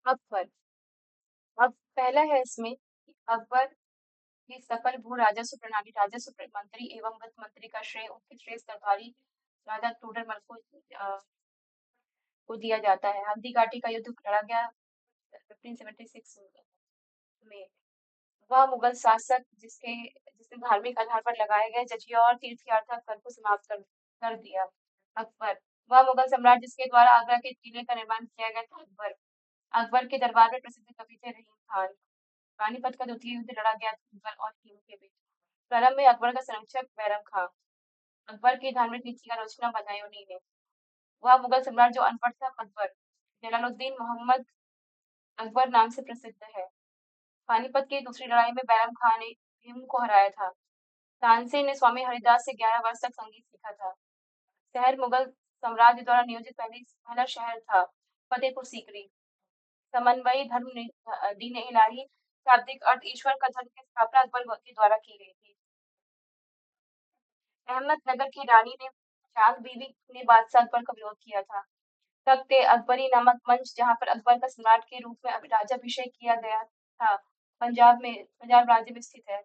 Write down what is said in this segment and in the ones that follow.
अकबर। अब पहला है इसमें कि अकबर की सकल भू राजस्व प्रणाली राजस्व मंत्री एवं वित्त मंत्री का श्रेय उनके श्रेष्ठ दरबारी राजा टोडरमल को दिया जाता है। हल्दी घाटी का युद्ध लड़ा गया 1576 में। वह मुगल शासक जिसने धार्मिक आधार पर लगाए गए जजिया और तीर्थ यात्रा कर को समाप्त कर दिया। अकबर। वह मुगल सम्राट जिसके द्वारा आगरा के किले का निर्माण किया गया था। अकबर। अकबर के दरबार में प्रसिद्ध कवि थे रहीम खान। पानीपत का द्वितीय युद्ध लड़ा गया था मुगल और हिमू के बीच। प्रारंभ में अकबर का संरक्षक बैरम खां। अकबर की धार्मिक नीति का आलोचना बदायूंनी ने। वह मुगल सम्राट जो अनपढ़ था। अकबर। जलालुद्दीन मोहम्मद अकबर नाम से प्रसिद्ध है। पानीपत की दूसरी लड़ाई में बैरम खान ने हिमू को हराया था। तानसेन ने स्वामी हरिदास से 11 वर्ष तक संगीत सीखा था। शहर मुगल साम्राज्य द्वारा नियोजित पहला शहर था फतेहपुर सीकरी। समन्वयी धर्म दीन इलाही शाब्दिक अर्थ ईश्वर का धर्म की स्थापना अकबर के द्वारा की गई थी। अहमदनगर की रानी ने चांद बीवी ने बादशाह अकबर का विरोध किया था। तख्त अकबरी नामक मंच जहां पर अकबर का सम्राट के रूप में राजाभिषेक किया गया था पंजाब राज्य में स्थित है।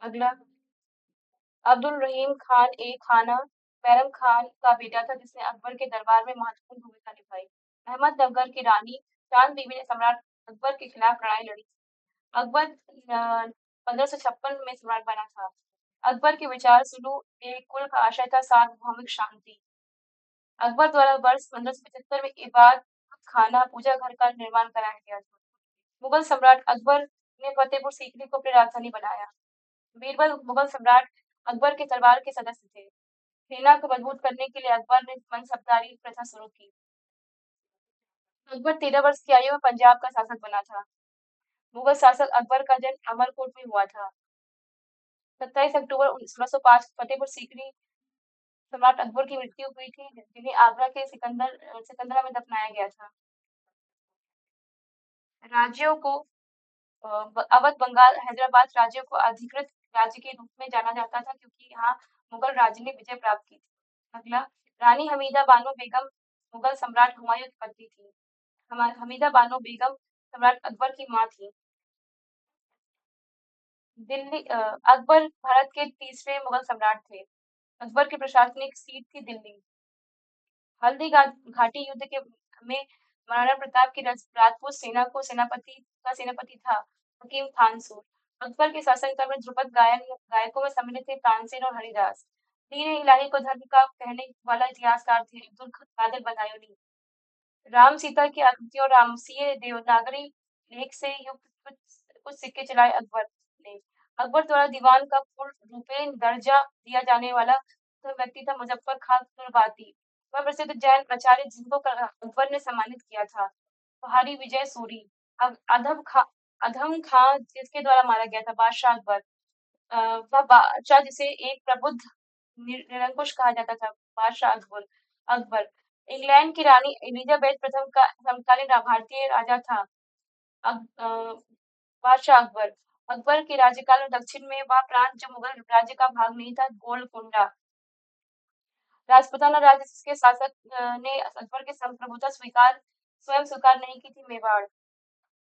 अगला अब्दुल रहीम खान ए खाना बैरम खान का बेटा था जिसने अकबर के दरबार में महत्वपूर्ण भूमिका निभाई। अहमदनगर की रानी चांद बीबी ने सम्राट अकबर के खिलाफ लड़ाई लड़ी। अकबर 1556 में सम्राट बना था। अकबर के विचार सुलू एक कुल का आशय था सार्वभौमिक शांति। अकबर द्वारा वर्ष 1575 में इबादत खाना पूजा घर का निर्माण कराया गया था। मुगल सम्राट अकबर ने फतेहपुर सीकरी को अपनी राजधानी बनाया। बीरबल मुगल सम्राट अकबर के दरबार के सदस्य थे। सेना को मजबूत करने के लिए अकबर ने मनसबदारी प्रथा शुरू की। अकबर 13 वर्ष की आयु में पंजाब का शासक बना था। मुगल शासक अकबर का जन्म अमरकोट में हुआ था। 27 अक्टूबर 1605 फतेहपुर सीकरी सम्राट अकबर की मृत्यु हुई थी जिन्हें आगरा के सिकंदरा में दफनाया गया था। राज्यों को अवध बंगाल हैदराबाद राज्यों को अधिकृत राज्य के रूप में जाना जाता था क्योंकि यहाँ मुगल राज्य ने विजय प्राप्त की थी। अगला रानी हमीदा बानो बेगम मुगल सम्राट हुमायूं की पत्नी थी। हमीदा बानो बेगम सम्राट अकबर की मां थी। अकबर भारत के तीसरे मुगल सम्राट थे। अकबर की प्रशासनिक सीट थी दिल्ली। हल्दी घाटी युद्ध के में महाराणा प्रताप की राजपूत सेना को सेनापति था हकीम खानसूर। अकबर के शासनकाल में ध्रुपद गायकों में सम्मिलित थे तानसेन और हरिदास। दीन इलाही को धर्म का कहने वाला इतिहासकार थे अब्दुल कादिर बदायूंनी। राम सीता की आकृति और रामसीय देवनागरी लेख से युक्त कुछ सिक्के चलाए अकबर ने। अकबर द्वारा दीवान का पूर्ण रूपेण दर्जा दिया जाने वाला तो व्यक्ति था मुजफ्फर खां तुर्बाती। वह प्रसिद्ध जैन आचार्य जिनको अकबर ने सम्मानित किया था। पहाड़ी विजय सूरी अधम खां जिसके द्वारा मारा गया था बादशाह अकबर। वह बादशाह जिसे एक प्रबुद्ध निरंकुश कहा जाता था बादशाह अकबर अकबर इंग्लैंड की रानी एलिजाबेथ प्रथम का समकालीन भारतीय राजा था बादशाह अकबर। अकबर के राज्यकाल में दक्षिण में वह प्रांत जो मुगल राज्य का भाग नहीं था गोलकुंडा राजपूताना राज्य जिसके शासक ने अकबर के संप्रभुता स्वयं स्वीकार नहीं की थी मेवाड़।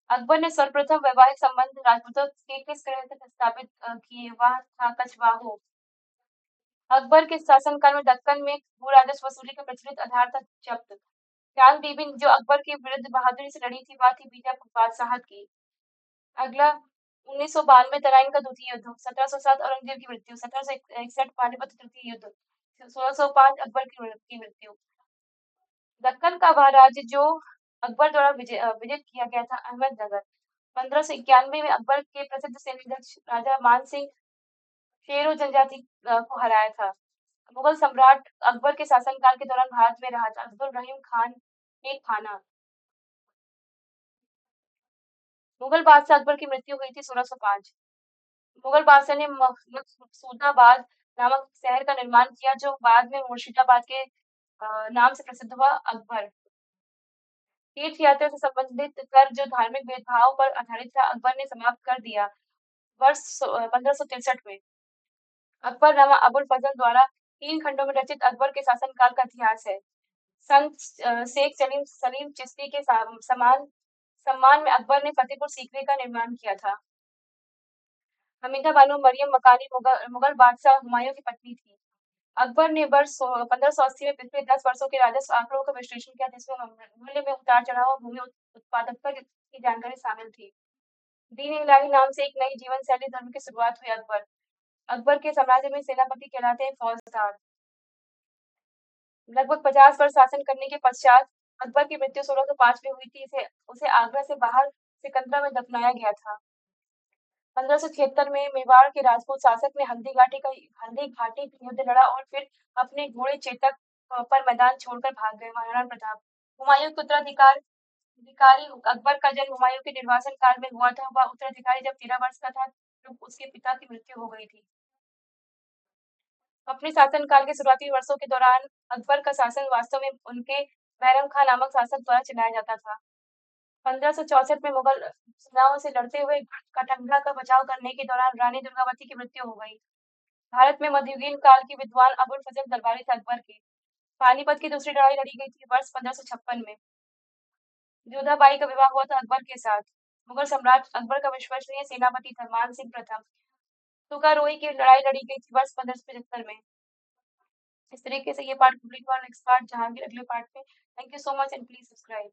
अकबर ने सर्वप्रथम वैवाहिक संबंध राजपूतों के किस ग्रह से स्थापित किए वह था कछवाहो। अकबर के शासनकाल में दक्कन में भू राजस्व वसूली का प्रचलित आधार था जब्त। चांद बीबी जो अकबर के विरुद्ध बहादुरी से लड़ी थी वह थी बीजापुर बादशाहत की। अगला 1992 तराइन का द्वितीय युद्ध 1707 औरंगजेब की मृत्यु 1761 पानीपत तृतीय युद्ध 1605 अकबर की मृत्यु। दक्कन का वह राज्य जो अकबर द्वारा विजित किया गया था अहमदनगर 1591 में अकबर के प्रसिद्ध सेनाध्यक्ष राजा मान सिंह शेरो जनजाति को हराया था। मुगल सम्राट अकबर के शासनकाल के दौरान भारत में रहा था अब्दुल रहीम खान एक खाना। मुगल बादशाह अकबर की मृत्यु हुई थी 1605। मुगल बादशाह ने मकसूदाबाद नामक शहर का निर्माण किया जो बाद में मुर्शिदाबाद के नाम से प्रसिद्ध हुआ। अकबर तीर्थ यात्रा से संबंधित कर जो धार्मिक भेदभाव पर आधारित था अकबर ने समाप्त कर दिया वर्ष 1563 में। अकबर नामा अबुल फजल द्वारा 3 खंडों में रचित अकबर के शासनकाल का इतिहास है। संत शेख सलीम सलीम चिश्ती के सम्मान में अकबर ने फतेहपुर सीकरी का निर्माण किया था। हमीदा बानो मरियम मकानी मुगल बादशाह हुमायूं की पत्नी थी। अकबर ने वर्ष 1580 में पिछले 10 वर्षों के राजस्व आंकड़ों का विश्लेषण किया, जिसमें मूल्य में उतार-चढ़ाव और भूमि उत्पादकता की जानकारी शामिल थी। दीन-ए-इलाही नाम से एक नई जीवन शैली धर्म की शुरुआत हुई। अकबर अकबर के साम्राज्य में सेनापति कहलाते हैं फौजदार। लगभग 50 वर्ष शासन करने के पश्चात अकबर की मृत्यु 1605 में हुई थी। इसे उसे आगरा से बाहर सिकंदरा में दफनाया गया था। 1576 में मेवाड़ के राजपूत शासक ने हल्दी घाटी युद्ध लड़ा और फिर अपने घोड़े चेतक पर मैदान छोड़कर भाग गए। महाराणा प्रताप हुमायूं के उत्तराधिकारी अकबर का जन्म हुमायूं के निर्वासन काल में हुआ था। वह उत्तराधिकारी जब 13 वर्ष का था तब उसके पिता की मृत्यु हो गई थी। अपने शासनकाल के शुरुआती वर्षों के दौरान अकबर का शासन वास्तव में उनके बैरम खान नामक शासक द्वारा चलाया जाता था। 1564 में मुगल सेनाओं से लड़ते हुए कटंगला का बचाव करने के दौरान रानी दुर्गावती की मृत्यु हो गई। भारत में मध्ययुगीन काल के विद्वान अबुल फजल दरबारी थे अकबर के। पानीपत की दूसरी लड़ाई लड़ी गई थी वर्ष 1556 में। जोधाबाई का विवाह हुआ था अकबर के साथ। मुगल सम्राट अकबर का विश्वसनीय सेनापति था मान सिंह प्रथम। तुगारोई की लड़ाई लड़ी गई थी वर्ष 1575 में। इस तरीके से ये पार्ट कंप्लीट हुआ। नेक्स्ट पार्ट जहांगीर अगले पार्ट में। Thank you so much and please subscribe.